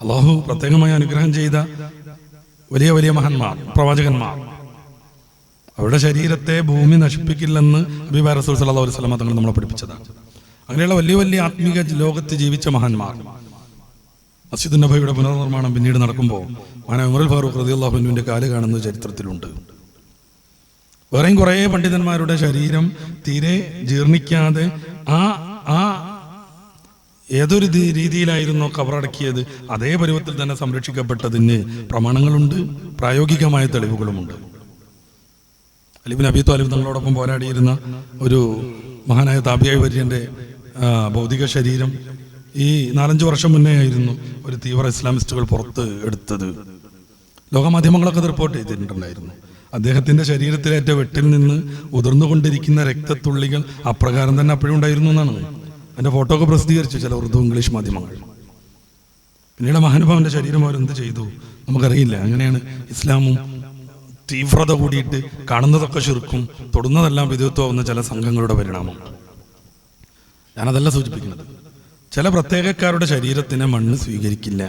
അള്ളാഹു പ്രത്യേകമായി അനുഗ്രഹം ചെയ്ത വലിയ വലിയ മഹാന്മാർ, പ്രവാചകന്മാർ, അവരുടെ ശരീരത്തെ ഭൂമി നശിപ്പിക്കില്ലെന്ന് ഹബീബായ റസൂൽ സല്ലല്ലാഹു അലൈഹി വസല്ലം തങ്ങൾ നമ്മളെ പഠിപ്പിച്ചതാണ്. അങ്ങനെയുള്ള വലിയ വലിയ ആത്മീക ലോകത്ത് ജീവിച്ച മഹാന്മാർ. മസ്ജിദ് നബവിയുടെ പുനർനിർമ്മാണം പിന്നീട് നടക്കുമ്പോൾ മഹാനായ ഉമറുൽ ഫാറൂഖ് റളിയല്ലാഹു അൻഹുവിന്റെ കാല് കാണുന്നത് ചരിത്രത്തിലുണ്ട്. വേറെയും കുറേ പണ്ഡിതന്മാരുടെ ശരീരം തീരെ ജീർണിക്കാതെ ഏതൊരു രീതിയിലായിരുന്നോ കബറടക്കിയത് അതേ പരുവത്തിൽ തന്നെ സംരക്ഷിക്കപ്പെട്ടതിന് പ്രമാണങ്ങളുണ്ട്, പ്രായോഗികമായ തെളിവുകളുമുണ്ട്. അലി ഇബ്നു അബീ ത്വാലിബ് തങ്ങളോടൊപ്പം പോരാടിയിരുന്ന ഒരു മഹാനായ താബിഈ വര്യന്റെ ഭൗതിക ശരീരം ഈ 4-5 വർഷം മുന്നേ ആയിരുന്നു ഒരു തീവ്ര ഇസ്ലാമിസ്റ്റുകൾ പുറത്ത് എടുത്തത്. ലോകമാധ്യമങ്ങളൊക്കെ റിപ്പോർട്ട് ചെയ്തിട്ടുണ്ടായിരുന്നു. അദ്ദേഹത്തിന്റെ ശരീരത്തിലേറ്റ വെട്ടിൽ നിന്ന് ഉതിർന്നുകൊണ്ടിരിക്കുന്ന രക്തത്തുള്ളികൾ അപ്രകാരം തന്നെ അപ്പോഴും ഉണ്ടായിരുന്നു എന്നാണ്. അതിന്റെ ഫോട്ടോ ഒക്കെ പ്രസിദ്ധീകരിച്ചു ചില ഉറുദു ഇംഗ്ലീഷ് മാധ്യമങ്ങൾ. പിന്നീട് മഹാനുഭാവന്റെ ശരീരം അവരെന്ത് ചെയ്തു നമുക്കറിയില്ല. അങ്ങനെയാണ് ഇസ്ലാമും തീവ്രത കൂടിയിട്ട് കാണുന്നതൊക്കെ ശിർക്കും തൊടുന്നതെല്ലാം വിദഗ്ധമാവുന്ന ചില സംഘങ്ങളുടെ പരിണാമം. ഞാനതല്ല സൂചിപ്പിക്കുന്നത്. ചില പ്രത്യേകക്കാരുടെ ശരീരത്തിനെ മണ്ണ് സ്വീകരിക്കില്ല.